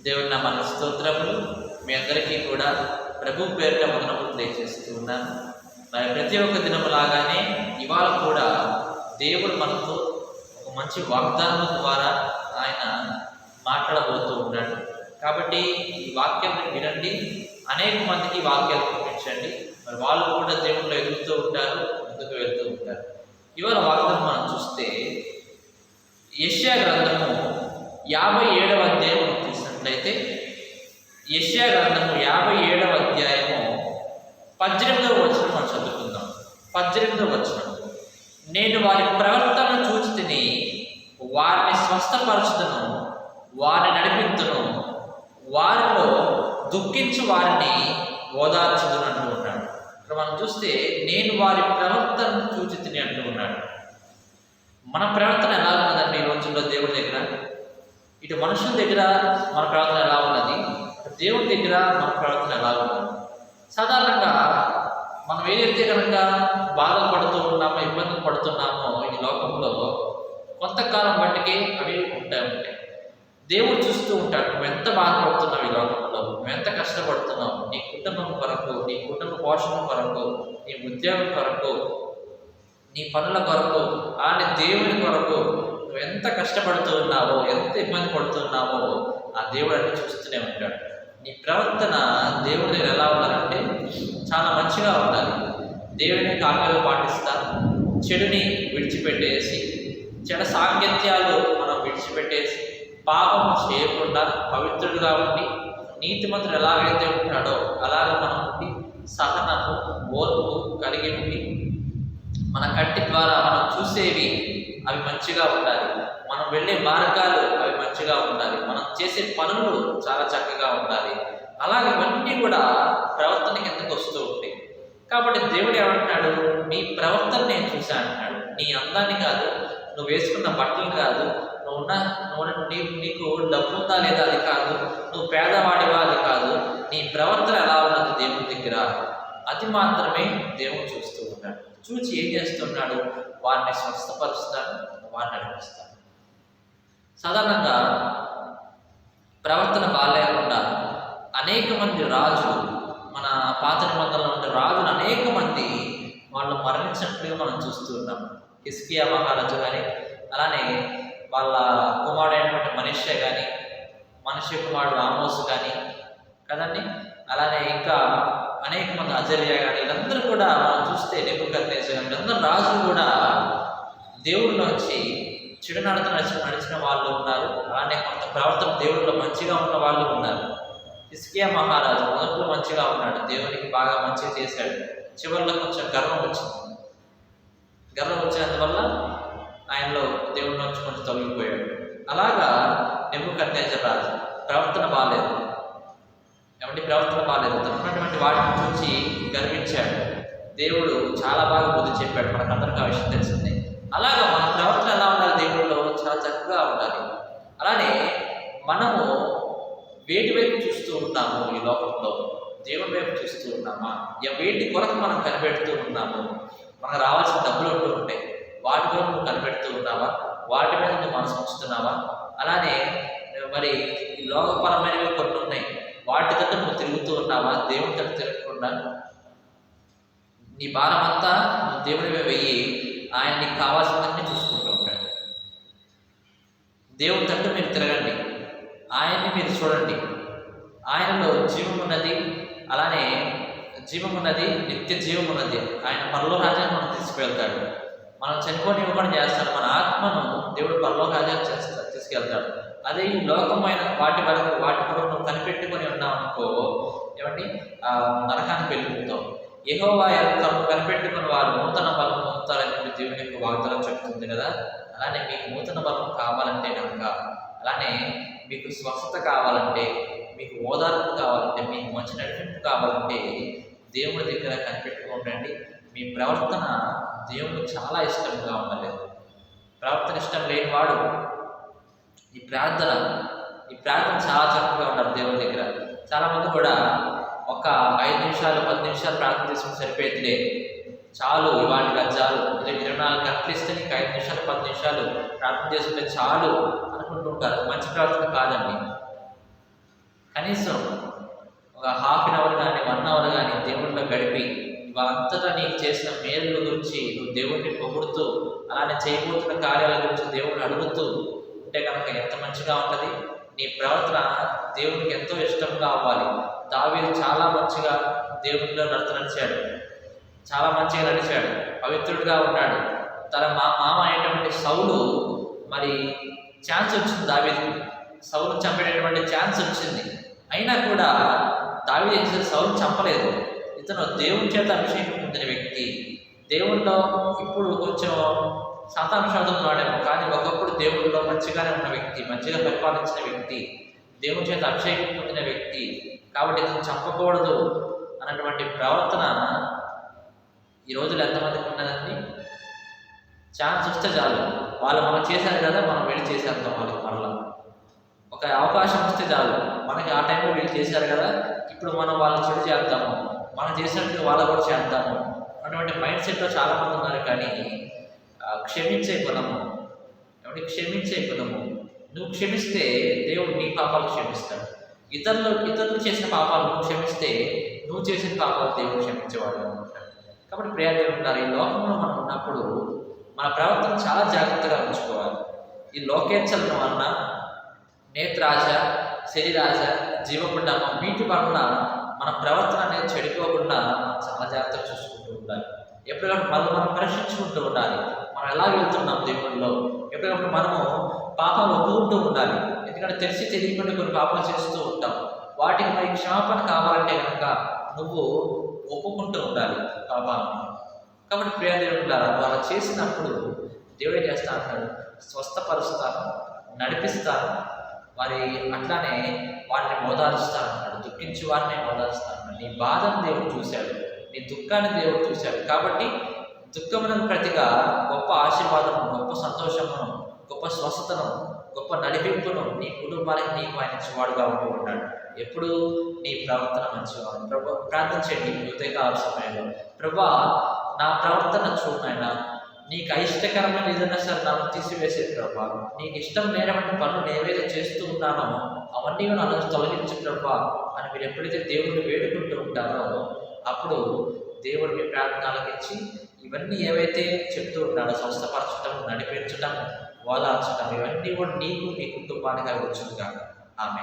దేవుని నామానికి స్తోత్రములు. మీ అందరికీ కూడా ప్రభు పేరిట వందనములు తెలియజేస్తూ ఉన్నాను. మరి ప్రతి ఒక్క దినము లాగానే ఇవాళ కూడా దేవుడు మనతో ఒక మంచి వాగ్దానం ద్వారా ఆయన మాట్లాడబోతూ ఉన్నాడు. కాబట్టి ఈ వాక్యం వినండి, అనేక మందికి వాక్యాలు పంపించండి. మరి వాళ్ళు కూడా దేవుళ్ళు ఎదుగుతూ ఉంటారు, ముందుకు వెళ్తూ ఉంటారు. ఇవాళ వాగ్దానం మనం చూస్తే యెషయా గ్రంథము 57వ అధ్యాయం చూసినట్లయితే యెషయా గ్రంథము 57వ అధ్యాయము 18వ వచనం మనం చదువుకుందాం. 18వ వచనం, నేను వారి ప్రవర్తన చూచి తిని వారిని స్వస్థపరచుదును, వారిని నడిపించును, వారిలో దుఃఖించు వారిని ఓదార్చుదును అంటూ ఉన్నాడు. ఇక్కడ మనం చూస్తే నేను వారి ప్రవర్తనను చూచి తిని అంటూ ఉన్నాడు. మన ప్రవర్తన ఎలా ఉన్నదండి ఈ రోజుల్లో దేవుడి దగ్గర? ఇటు మనుషుల దగ్గర మన ప్రవర్తన ఎలా ఉన్నది, దేవుడి దగ్గర మన ప్రవర్తన ఎలా ఉన్నది? సాధారణంగా మనం ఏదైతే కనుక బాధలు పడుతూ ఉన్నామో, ఇబ్బందులు పడుతున్నామో ఈ లోకంలో కొంతకాలం బట్టికే అవి ఉంటాయి. దేవుడు చూస్తూ ఉంటాడు, నువ్వు ఎంత బాధపడుతున్నావు ఈ లోకంలో, నువ్వు ఎంత కష్టపడుతున్నావు, నీ కుటుంబం కొరకు, నీ కుటుంబ పోషణ కొరకు, నీ ఉద్యోగం కొరకు, నీ పనుల కొరకు, అలానే దేవుని కొరకు నువ్వు ఎంత కష్టపడుతూ ఉన్నావో, ఎంత ఇబ్బంది పడుతున్నావో ఆ దేవుడు అన్ని చూస్తూనే ఉంటాడు. నీ ప్రవర్తన దేవుడి దగ్గర ఎలా ఉండాలంటే చాలా మంచిగా ఉండాలి. దేవుని ఆజ్ఞలు పాటిస్తా, చెడుని విడిచిపెట్టేసి, చెడు సాంగత్యాలు మనం విడిచిపెట్టేసి, పాపం చేయకుండా పవిత్రుడుగా ఉండి, నీతిమంతుడు ఎలాగైతే ఉంటాడో అలాగే మనం ఉండి, సహనము ఓర్పు కలిగి ఉండి, మన కంటి ద్వారా మనం చూసేవి అవి మంచిగా ఉండాలి, మనం వెళ్ళే మార్గాలు అవి మంచిగా ఉండాలి, మనం చేసే పనులు చాలా చక్కగా ఉండాలి. అలాగే ఇవన్నీ కూడా ప్రవర్తన కిందకు వస్తూ ఉంటాయి. కాబట్టి దేవుడు ఏమంటున్నాడు, నీ ప్రవర్తన నేను చూసా అంటున్నాడు. నీ అందాన్ని కాదు, నువ్వు వేసుకున్న బట్టలు కాదు, నీకు డబ్బు ఉందా లేదా అది కాదు, నువ్వు పేదవాడివా అది కాదు, నీ ప్రవర్తన ఎలా ఉన్నది దేవుని దగ్గర అది మాత్రమే దేవుడు చూస్తూ ఉన్నాడు. చూచి ఏం చేస్తున్నాడు, వారిని స్వస్థపరుస్తాడు, వారిని నడిపిస్తాడు. సాధారణంగా ప్రవర్తన బాగాలేకుండా అనేక మంది రాజులు, మన పాత నిబంధనలో ఉండే రాజులు అనేక మంది వాళ్ళు మరణించినట్లుగా మనం చూస్తూ ఉన్నాం. హిజ్కియా మహారాజు కానీ, అలానే వాళ్ళ కుమారుడైనటువంటి మనష్య కానీ, మనష్య కుమారుడు ఆమోసు కానీ కదండి, అలానే ఇంకా అనేక మంది అజర్యా కానీ, వీళ్ళందరూ కూడా మనం చూస్తే నెబుకద్నెజర్ కానీ వీళ్ళందరూ రాజులు కూడా దేవుడిలోంచి చెడు నడిచిన వాళ్ళు ఉన్నారు. అలానే కొంత ప్రవర్తన దేవుడిలో మంచిగా ఉన్న వాళ్ళు ఉన్నారు. హిజ్కియా మహారాజు మొదట్లో మంచిగా ఉన్నాడు, దేవునికి బాగా మంచిగా చేశాడు. చివరిలో కొంచెం గర్వం వచ్చింది. గర్వం వచ్చినందువల్ల ఆయనలో దేవుడిలోంచి కొంచెం తొలగిపోయాడు. అలాగా నెబుకద్నెజర్ రాజు ప్రవర్తన బాగాలేదు. ప్రవర్తన బాగాలేదు, తనటువంటి వాటిని చూసి గర్వించాడు. దేవుడు చాలా బాగా బుద్ధి చెప్పాడు, మనకు అందరికీ ఆ విషయం తెలిసింది. అలాగా మన ప్రవర్తన ఎలా ఉండాలి, దేవుడిలో చాలా చక్కగా ఉండాలి. అలానే మనము వేటి వైపు చూస్తూ ఉంటాము ఈ లోకంలో, దేవుడి వైపు చూస్తూ ఉన్నామా? వేటి కొరకు మనం కనిపెడుతూ ఉన్నాము? మనకు రావాల్సిన డబ్బులు ఉంటూ ఉంటాయి, వాటి కొరకు నువ్వు కనిపెడుతూ ఉన్నావా? వాటి మీద నువ్వు మనసు ఉంచుతున్నావా? అలానే మరి ఈ లోకపరమైనవి కొన్ని ఉన్నాయి, వాటి దగ్గర నువ్వు తిరుగుతూ ఉన్నావా? దేవుని దగ్గర తిరగకుండా నీ భారం అంతా నువ్వు దేవుడివే వెయ్యి, ఆయన నీకు కావాల్సిందన్నీ చూసుకుంటూ ఉంటాడు. దేవుని తట్టు మీరు తిరగండి, ఆయన్ని మీరు చూడండి. ఆయనలో జీవం ఉన్నది, అలానే జీవం ఉన్నది, నిత్య జీవం ఉన్నది. ఆయన పరలోక రాజ్యాన్ని మనం తీసుకువెళ్తాడు. మనం చనిపోనివ్వకుండా చేస్తాడు. మన ఆత్మను దేవుడు పరలోక రాజ్యాన్ని తీసుకెళ్తాడు. అదే ఈ లోకమైన వాటి కొరకు నువ్వు కనిపెట్టుకొని ఉన్నావు అనుకో, నరకానికి వెళ్ళిపోతావు. యెహోవా కనిపెట్టుకుని వారు నూతన బలం పొందుతారని దేవుని యొక్క వాగ్దానం చెప్తుంది కదా. అలానే మీకు నూతన బలం కావాలంటే కనుక, అలానే మీకు స్వస్థత కావాలంటే, మీకు ఓదార్పు కావాలంటే, మీకు మంచి నడిపింపు కావాలంటే దేవుడి దగ్గర కనిపెట్టుకోండి. మీ ప్రవర్తన దేవుడికి చాలా ఇష్టంగా ఉండలేదు. ప్రవర్తన ఇష్టం లేనివాడు ఈ ప్రార్థన చాలా చక్కగా ఉండాలి దేవుడి దగ్గర. చాలామంది కూడా ఒక 5 నిమిషాలు 10 నిమిషాలు ప్రార్థన చేసుకుని సరిపోయేదిలే, చాలు ఇవాళ చాలు, 24 గంటలు ఇస్తే నీకు 5 నిమిషాలు 10 నిమిషాలు ప్రార్థన చేసుకుంటే చాలు అనుకుంటుంటారు. మంచి ప్రార్థన కాదండి. కనీసం ఒక హాఫ్ అన్ అవర్ కానీ 1 అవర్ కానీ దేవుడిలో గడిపి ఇవాళంతటా నీకు చేసిన మేలుల గురించి నువ్వు దేవుడిని పొగుడుతూ అలానే చేయబోతున్న కార్యాల గురించి దేవుడిని అడుగుతూ ఉంటే కనుక ఎంత మంచిగా ఉంటుంది. నీ ప్రవర్తన దేవుడికి ఎంతో ఇష్టంగా అవ్వాలి. దావీదు చాలా మంచిగా దేవుడిలో నడిచాడు, చాలా మంచిగా నడిచాడు, పవిత్రుడిగా ఉన్నాడు. తన మామ అయినటువంటి సౌలు మరి ఛాన్స్ వచ్చింది దావీదుకి, సౌలు చంపేటటువంటి ఛాన్స్ వచ్చింది. అయినా కూడా దావీదు ఏం చేసి సౌలు చంపలేదు. ఇతను దేవుని చేత అభిషేకం పొందిన వ్యక్తి. దేవుడిలో ఇప్పుడు కొంచెం శాతం ఉన్నాడేమో, కానీ ఒకప్పుడు దేవుడిలో మంచిగానే ఉన్న వ్యక్తి, మంచిగా పరిపాలించిన వ్యక్తి, దేవుని చేత అభిషేకం పొందిన వ్యక్తి. కాబట్టి ఇతను చంపకూడదు అన్నటువంటి ప్రవర్తన ఈ రోజులు ఎంతమందికి ఉన్నదండి? ఛాన్స్ వస్తే చాలు, వాళ్ళు మనం చేశారు కదా, మనం వెళ్ళి చేసేద్దాం వాళ్ళకి. మరలా ఒక అవకాశం వస్తే చాలు, మనకి ఆ టైంలో వీళ్ళు చేశారు కదా, ఇప్పుడు మనం వాళ్ళని చెడు చేద్దాము, మనం చేసినట్టు వాళ్ళ కూడా చేద్దాము అటువంటి మైండ్ సెట్లో చాలామంది ఉన్నారు. కానీ క్షమించే గుణము, ఏమంటే క్షమించే గుణము. నువ్వు క్షమిస్తే దేవుడు నీ పాపాలు క్షమిస్తాడు. ఇతరులు చేసిన పాపాలు నువ్వు క్షమిస్తే నువ్వు చేసిన పాపాలు దేవుడు క్షమించేవాడు అనుకుంటాడు. కాబట్టి ప్రియాదేవుడు ఉంటారు, ఈ లోకంలో మనం ఉన్నప్పుడు మన ప్రవర్తన చాలా జాగ్రత్తగా ఉంచుకోవాలి. ఈ లోకేచ్ఛల వలన నేత్రాశ, శరీరాశ, జీవపుండమ వీటి వలన మన ప్రవర్తన అనేది చెడిపోకుండా చాలా జాగ్రత్తగా చూసుకుంటూ ఉండాలి. ఎప్పటికప్పుడు మనం పరీక్షించుకుంటూ ఉండాలి. మనం ఎలా వెళ్తున్నాం దేవుళ్ళలో, ఎప్పటికప్పుడు మనము పాపాలు ఒప్పుకుంటూ ఉండాలి. ఎందుకంటే తెలిసి తెలియకుండా కొన్ని పాపాలు చేస్తూ ఉంటాం. వాటికి మరి క్షమాపణ కావాలంటే కనుక నువ్వు ఒప్పుకుంటూ ఉండాలి పాపాలను. కాబట్టి ప్రియదేవుడు వాళ్ళు చేసినప్పుడు దేవుడు ఏం చేస్తా అంటాడు, స్వస్థపరుస్తాను, నడిపిస్తాను, మరి అట్లానే వారిని ఓదారుస్తాను అన్నాడు. దుఃఖించి వారిని ఓదారుస్తాను. నీ బాధను దేవుడు చూశాడు, నీ దుఃఖాన్ని దేవుడు చూశాడు. కాబట్టి దుఃఖమునకు ప్రతిగా గొప్ప ఆశీర్వాదము, గొప్ప సంతోషమును, గొప్ప స్వస్థతను, గొప్ప నడిపింపును నీ కుటుంబానికి నీకు ఆయన ఇచ్చేవాడుగా ఉంటూ ఉంటాడు. ఎప్పుడు నీ ప్రవర్తన మంచిగా ఉంది. ప్రభు ప్రార్థన చేయండి ఉదయకాల సమయంలో, ప్రభా నా ప్రవర్తన చూడనైనా నీకు అయిష్టకరమైన ఏదైనా సరే నన్ను తీసివేసే ప్రభా, నీకు ఇష్టం లేనటువంటి పనులు ఏవైతే చేస్తూ ఉన్నానో అవన్నీ నన్ను తొలగించు ప్రభా అని మీరు ఎప్పుడైతే దేవుడిని వేడుకుంటూ ఉంటారో అప్పుడు దేవుడు మీ ప్రార్థనలకు ఇచ్చి ఇవన్నీ ఏవైతే చెప్తూ ఉన్నాడో స్వస్థపరచడం, నడిపించడం, ఓదార్చడం, ఇవన్నీ కూడా నీకు నీ కుటుంబానికి వచ్చుగా. ఆమె